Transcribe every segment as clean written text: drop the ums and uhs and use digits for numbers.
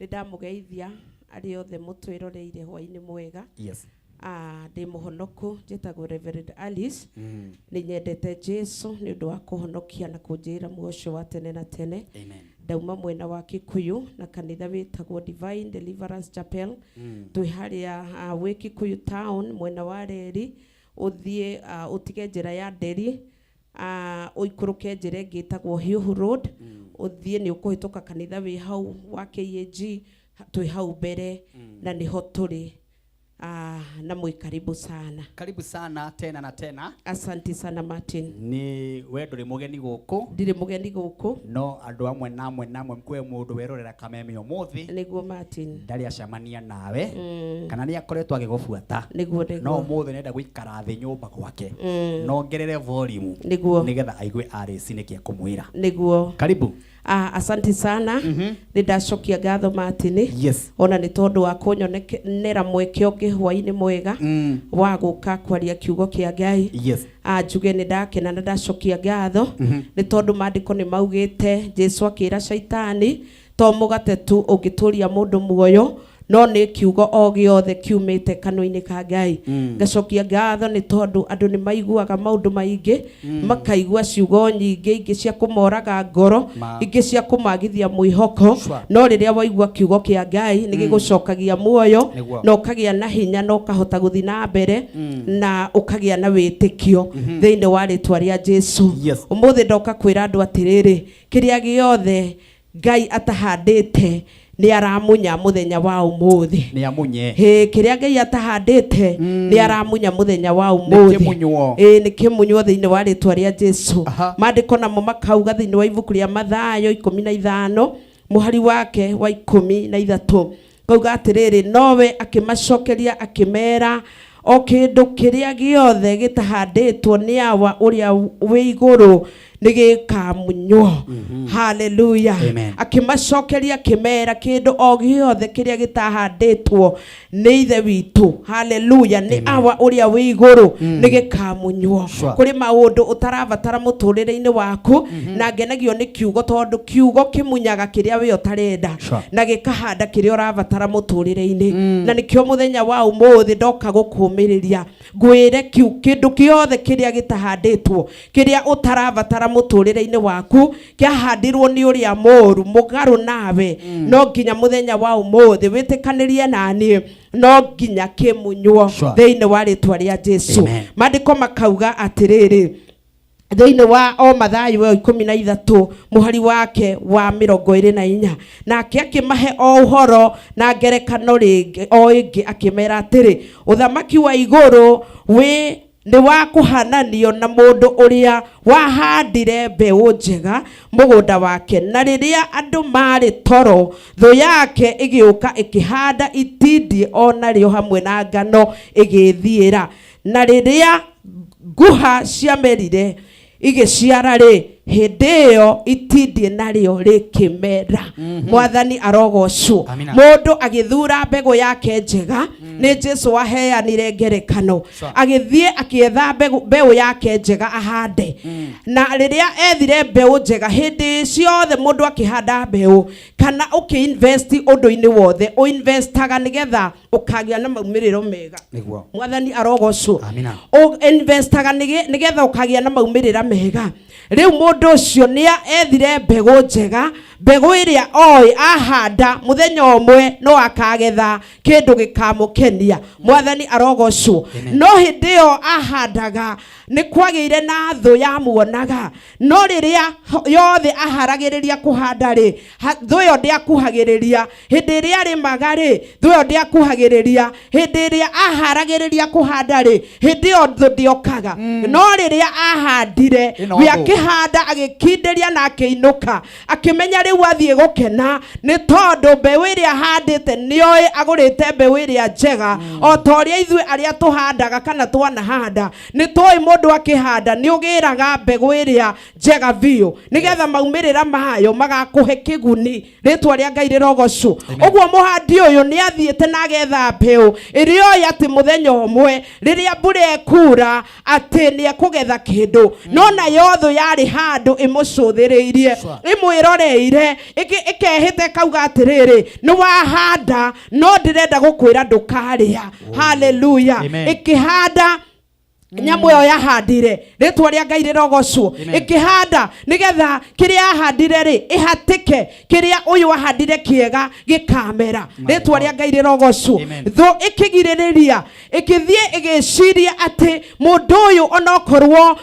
Ndamugeithia ari othe mutwiroreire hwaini mwega. Yes. Ndi muhonoku njitagwo Reverend Alice. Ni nyendete Jesu ni undu wa kuhonokia na kunjira muocio wa tene na tene. Amen. Ndauma mwena wa Kikuyu na kanitha witagwo Divine Deliverance Chapel. Twi haria wi Kikuyu town mwena wa Reri uthie utige njira ya Nderi uikuruke njira ngitagwo Hiuhu Road uthie ni ukuhituka kanitha wi hau wa KEG twi hau mbere na niho turi. Na karibu sana. Karibu sana tena na tena. Asante sana Martin. Ni we nduri mugeni guku. Ndiri mugeni guku. No andu amwe namwe mkwe mundu werorera kameme umuthi. Niguo Martin. Ndari acamania nawe. Kana ni akoretwo agigubuata. Niguo. No umuthi nenda guikara thi nyumba gwake. No ngerere volume. Niguo. Nigetha aigwe RC nikia kumwira. Niguo. Karibu. Asante sana. Ndacokia ngatho Martin. Yes. Ona ni tondu wa kunyonera mweke ungi hwaini mwega wa guka kwaria kiugo kia Ngai. Yes. Njuge ni ndakena na ndacokia ngatho ni tondu maandiko ni maugite Jesu akira shaitani to mugate tu ungituria mundu muoyo no ni kiugo o giothe kiumite kanwa-ini ka Ngai. Ngacokia ngatho ni tondu andu ni maiguaga maundu maingi makaigua ciugo nyingi ingi cia kumoraga ngoro ingi cia kumagithia mwihoko no riria waigua kiugo kia Ngai ni gigucokagia muoyo no ukagia na hinya no ukahota guthi na mbere na ukagia na witikio thiini wa ritwa ria Jesu. Umuthi ndoka kwira andu atiriri kiria giothe Ngai atahandite ni aramunya muthenya wa umuthi. Ni amunye. Kiria Ngai atahandite ni aramunya muthenya wa umuthi. Ni kimunywo. Ni kimunywo thiini wa ritwa ria Jesu. Maandiko namo makauga thiini wa ibuku ria Mathayo 15 muhari wake wa 13 kauga atiriri nowe akimacokeria akimera o kindu kiria giothe gitahanditwo ni awa uria wi iguru nigikamunywo. Hallelujah. Akimacokeria kimera kindu o giothe kiria gitahanditwo ni ithe witu. Hallelujah. Ni awa uria wi iguru nigikamunywo. Kuri maundu utarabatara muturire-ini waku na ngenagio ni kiugo tondu kiugo kimunyaga kiria we utarenda na gikahanda kiria urabatara muturire-ini na nikio muthenya wa umuthi ndoka gukumiriria ngwire kindu giothe kiria gitahanditwo kiria utarabatara muturire-ini waku kiahandirwo ni uria moru mugaru nawe no nginya muthenya wa umuthi witikanirie nani no nginya kimunywo thiini wa ritwa ria Jesu. Maandiko makauga atiriri thiini wa o Mathayo 13 muhari wake wa 24 nake akimahe o uhoro na ngerekano ringi o ingi akimera atiri uthamaki wa iguru wi ni wa kuhananio na mundu uria wahandire mbeu njega mugunda wake na riria andu mari toro thu yake igiuka ikihanda itindi ona rio hamwe na ngano igithiira na riria nguha ciamerire igiciara ri hindi iyo itindi nario rikimera. Mwathani arogocwo. Mundu agithura mbegu yake njega ni Jesu waheanire ngerekano agithie akietha mbeu yake njega ahande na riria ethire mbeu njega hindi ciothe mundu akihanda mbeu kana ukiinvest undu-ini wothe uinvestaga nigetha ukagia na maumiriro mega. Mwathani arogocwo. Uinvestaga nigetha ukagia na maumirira mega. Riu mundu ucio ni ethire mbegu njega mbegu iria oi ahanda muthenya umwe no akagetha kindu gikamukenia. Mwathani arogocwo. No hindi yo ahandaga ni kwagiire na thu ya muonaga no riria yothe aharagiriria kuhanda ri thu yo ndiakuhagiriria hindi iria rimaga ri thu yo ndiakuhagiriria hindi iria aharagiriria kuhanda ri hindi yo thu ndiokaga no riria ahandire we akihanda agikinderia na akiinuka akimenya riu athie gukena ni tondu mbeu iria ahandite nioi agurite mbeu iria njega o toria ithui aria tuhandaga kana twanahanda ni toi mundu akihanda ni ugiraga mbegu iria njega biu nigetha maumirira mayo magakuhe kiguni ritwa ria Ngai rirogocwo. Uguo muhandi uyu ni athiete na agetha mbeu irio ati muthenya umwe riria mbura ekura ati ni akugetha kindu no na yotho yari handu imucuthiriirie imwiroreire handire ikehite kauga atiriri ni wahanda no ndirenda gukwira ndukaria. Hallelujah. Ikihanda nyamu yo yahandire ritwa ria Ngai rirogocwo ikihanda nigetha kiria yahandire ri ihatike kiria uyu wahandire kiega gikamera ritwa ria Ngai rirogocwo tho ikigiririria ikithie igiciria ati mundu uyu onokorwo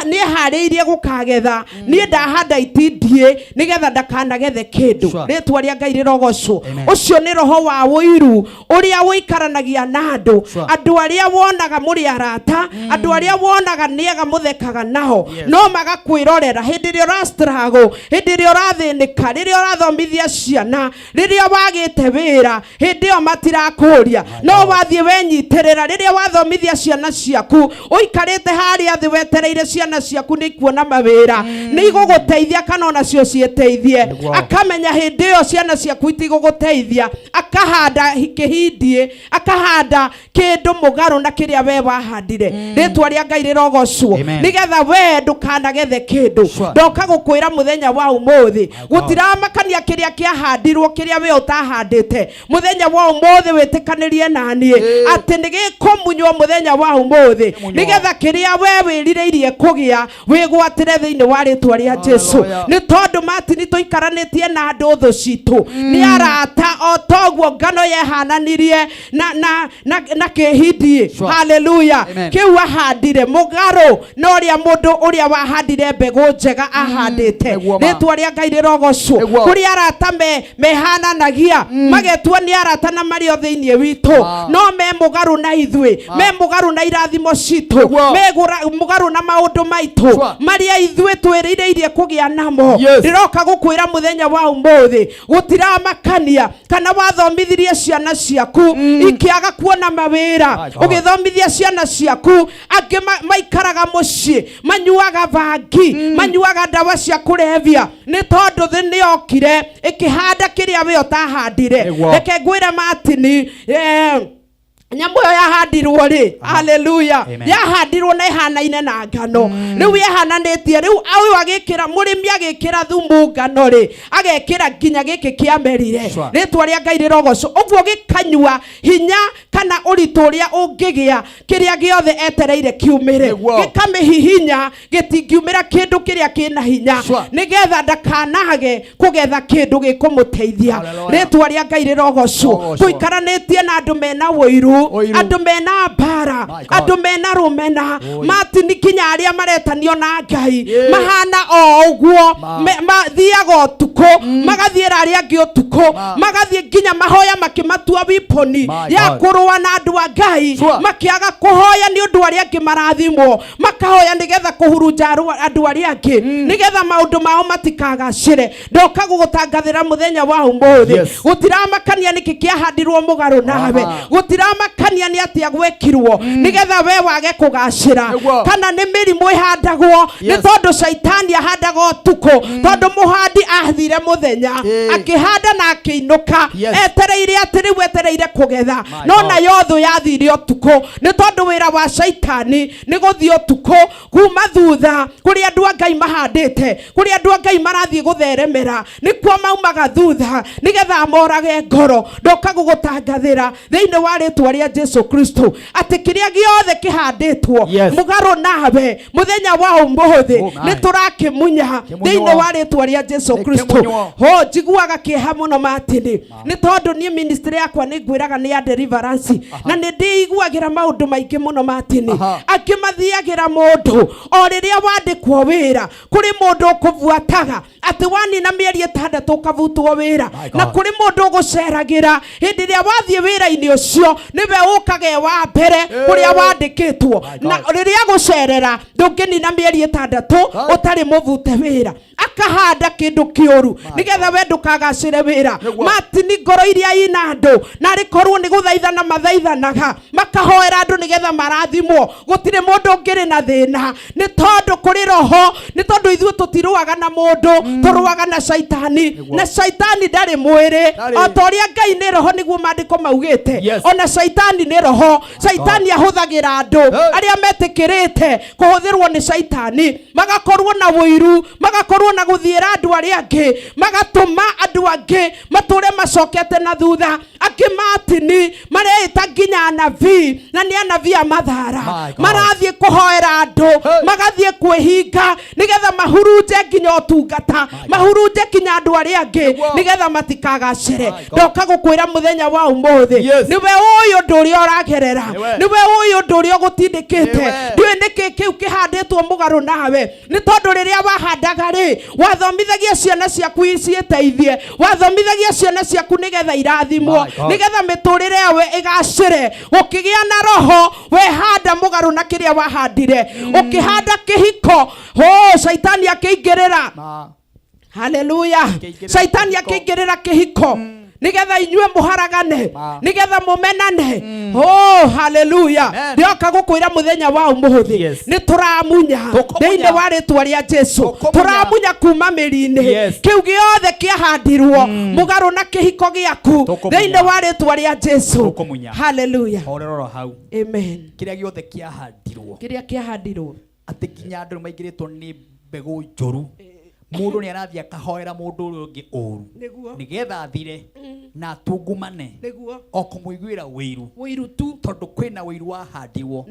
ni hariirie gukagetha ni ndahanda itindie nigetha ndakanagethe kindu ritwa ria Ngai rirogocwo. Ucio ni roho wa wiru uria wikaranagia na andu aria wonaga muri arata andu aria wonaga niega muthekaga nao no magakwirorera hindi ri urastrago hindi ri urathinika riri urathomithia ciana riri wagite wira hindi yo matirakuria no wathie wenyitirira riri wathomithia ciana ciaku uikarite haria thi wetereire ciana ciaku ni kuona mawira ni iguguteithia kana ona cio cieteithie akamenya hindi yo ciana ciaku itiguguteithia akahanda kihindie akahanda kindu mugaru na kiria we wahandire ritwa ria Ngai rirogocwo nigetha we ndukanagethe kindu ndoka gukwira muthenya wa umuthi gutiramakania kiria kiahandirwo kiria we utahandite muthenya wa umuthi witikanirie nani ati nigikumunyo muthenya wa umuthi nigetha kiria we wiririirie kugia wigwatire thiini wa ritwa ria Jesu ni tondu mati ni tuikaranitie na andu thu citu ni arata o toguo ngano yehananirie na kihindie. Hallelujah. Kiu wahandire mugaro no ria mundu uria wahandire mbegu njega ahandite ritwa ria Ngai rirogocwo kuri arata mehananagia magetua ni arata na mario thiini witu no me mugaru na ithwe me mugaru na irathimo citu me mugaru na maundu maitu maria ithwe twirireirie kugia namo ndiroka gukwira muthenya wa umuthi gutiramakania kana wathomithirie ciana ciaku ikiaga kuona mawira ugithomithia ciana ciaku angi maikaraga mucii manyuaga vangi manyuaga ndawa cia kurevia ni tondu thi ni okire ikihanda kiria we utahandire reke ngwire matini nyamu yo yahandirwo ri. Hallelujah. Yahandirwo na ihanaine na ngano riu yehananitie riu awi agikira murimi agikira thumu ngano ri agekira nginya giki kiamerire ritwa ria Ngai rirogocwo uguo gikanyua hinya kana uritu uria ungigia kiria giothe etereire kiumire gikamihihinya gitingiumira kindu kiria kina hinya nigetha ndakanage kugetha kindu gikumuteithia ritwa ria Ngai rirogocwo. Tuikaranitie na andu mena wiru andu mena bara andu mena rumena mati ni kinya aria maretanio na Ngai mahana o uguo mathiaga utuko magathiira aria angi utuko magathie nginya mahoya makimatua wiponi ya kurua na andu a Ngai makiaga kuhoya ni undu aria angi marathimwo makahoya nigetha kuhurunja andu aria angi nigetha maundu mao matikagacire ndoka gugutangathira muthenya wa umuthi gutiramakania niki kiahandirwo mugaru nawe gutiramakania ni atia gwekirwo nigetha we wage kugacira kana ni mirimu ihandagwo ni tondu shaitani ahandaga utuko tondu muhandi athire muthenya akihanda na akiinuka etereire atiri wetereire kugetha no na yothu yathire utuko ni tondu wira wa shaitani ni guthio utuko kuma thutha kuri andu a Ngai mahandite kuri andu a Ngai marathie gutheremera ni kwa maumaga thutha nigetha morage ngoro ndoka gugutangathira thiini wa ritwa ria Jesu Kristo ati kiria giothe kihanditwo mugaru nawe muthenya wa umuthi ni turakimunya thiini wa ritwa ria Jesu Kristo. Ho jiguaga kieha muno matini ni tondu ni ministry yakwa ni ngwiraga ni ya deliverance na ni ndiiguagira maundu maingi muno matini akimathiagira mundu o riria wandikwo wira kuri mundu kuvuataga ati wani na mieri 6 ukavutwo wira na kuri mundu guceragira hindi ria wathie wira-ini ucio niwe ukage wa mbere kuria wandikitwo na riria gucerera ndunginina mieri 6 utari muvute wira akahanda kindu kiuru nigetha we ndukagacire wira matini ngoro iria ina andu na rikorwo ni guthaithana mathaithanaga makahoera andu nigetha marathimwo gutire mundu ngiri na thina ni tondu kuri roho ni tondu ithu tutiruaga na mundu turuaga na shaitani na shaitani ndari mwiri o toria Ngai ni roho niguo mandiko maugite ona shaitani Shaitani nĩ roho. Shaitani ahũthagĩra andũ arĩa metĩkĩrĩte kũhũthĩrwo nĩ Shaitani, magakorwo na wũiru, magakorwo na gũthiĩra andũ arĩa angĩ, magatũma andũ angĩ matũre macokete na thutha, angĩ matini mareĩta nginya anabii, na nĩ anabii a mathara, marathiĩ kũhoera andũ, magathiĩ kwĩhinga nĩgetha mahurunje nginya ũtungata, mahurunje kinya andũ arĩa angĩ nĩgetha matikagacĩre. Ndoka gũkwĩra mũthenya wa ũmũthĩ, niwe ũyũ ũndũ ũrĩa ũragerera, niwe ũyũ ũndũ ũrĩa ũgũtindĩkĩte, ndiũĩ nĩkĩ kĩu kĩhandĩtwo mũgarũ nawe, nĩ tondũ rĩrĩa wahandaga rĩ, wathomithagia ciana ciaku ciĩteithie, wathomithagia ciana ciaku nĩgetha irathimwo, nĩgetha mĩtũrĩre yawe ĩgacĩre. Ũkĩgĩa na roho wehanda mũgarũ na kĩrĩa wahandire, ũkĩhanda kĩhiko, Shaitani akĩingĩrĩra. Haleluya. Shaitani akĩingĩrĩra kĩhiko nigetha inyue muharagane, nigetha mumenane. Haleluya. Ndioka gukwira muthenya wa umuthi ni turamunya thĩinĩ wa rĩtwa rĩa Jesu, turamunya kuma mĩri-inĩ kĩu gĩothe kĩahandirwo mũgarũ na kĩhiko gĩaku thĩinĩ wa rĩtwa rĩa Jesu. Haleluya. Amen. Kĩrĩa gĩothe kĩahandirwo atĩ nginya andũ maigĩrĩtwo nĩ mbegũ njũru, mundu ni arathia kahoera mundu uyu ungi uru nigetha athire na tungumane o kumuiguira wiru tu tondu kwina wiru wahandirwo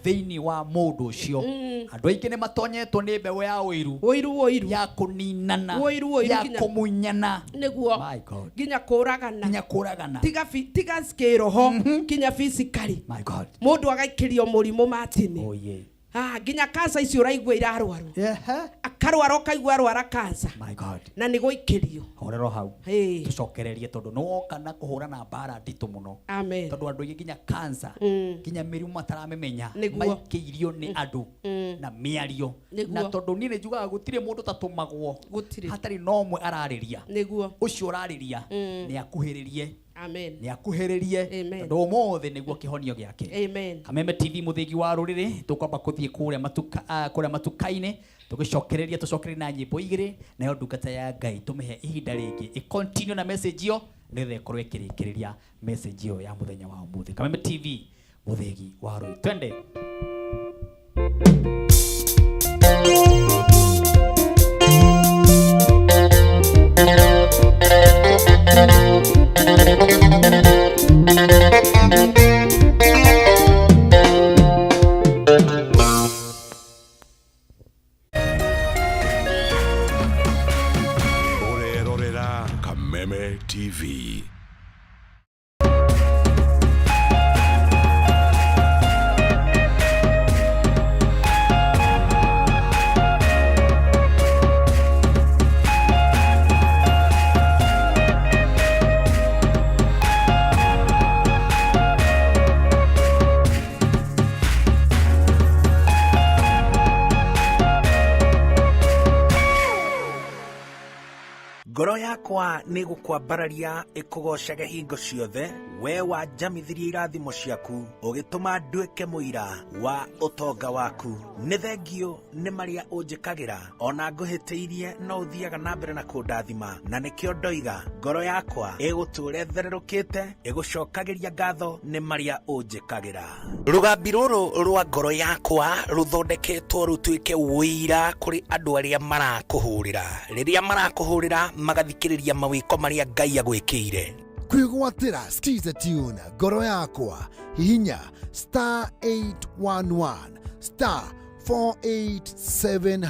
thiini wa mundu ucio. Andu aingi ni matonyetwo ni mbegu ya wiru ya kuninana, ya kumunyana, my God, nginya kuragana tiga skiroho kinya physically, my God, mundu agaikirio murimu matini. Nginya kansa icio uraigua irarwaru, akarwara ukaigua arwara kansa, my God, na nĩ gũikĩrio horero hau tucokererie tondu no woka na kuhura na bara ndito muno. Amen. Tondu andu nginya kansa nginya mĩrimũ mataramemenya maikĩirio nĩ andu na mĩario, na tondu niĩ nĩ njugaga gũtirĩ mũndũ tatumagwo hatarĩ no ũmwe ararĩria, ũcio ũrarĩria nĩ akuhĩrĩrie. Amen. Ni akuheririe ndo mothe niguo kihonio giake. Amen. Kameme TV muthigi wa ruriri tukwamba kuthie kuria matuka-ini tugicokereria na nyimbo igiri nayo ndungata ya Ngai tumehe ihinda ringi i continue na message yo nithe ikorwo ikirikiriria message yo ya muthenya wa umuthi. Kameme TV muthigi wa ruriri twende. Orerorera Kameme TV. Ngoro yakwa nĩ gũkwambararia ĩkũgocage hingo ciothe, we wanjamithirie irathimo ciaku ũgĩtũma nduĩke mũira wa ũtonga waku. Nĩ thengio nĩ marĩa ũnjĩkagĩra, ona ngũhĩtĩirie no ũthiaga na mbere na kũndathima, na nĩkĩo ndoiga ngoro yakwa ĩgũtũũre thererũkĩte ĩgũcokagĩria ngatho nĩ marĩa ũnjĩkagĩra. Rũgambi rũrũ rwa ngoro yakwa rũthondeketwo rũtuĩke ũira kũrĩ andũ arĩa marakũhũrĩra, rĩrĩa marakũhũrĩra magathikĩrĩria mawĩko marĩa Ngai agwĩkĩire. Kwĩgwatĩra skiza tune ngoro yakwa hihinya *811 *487#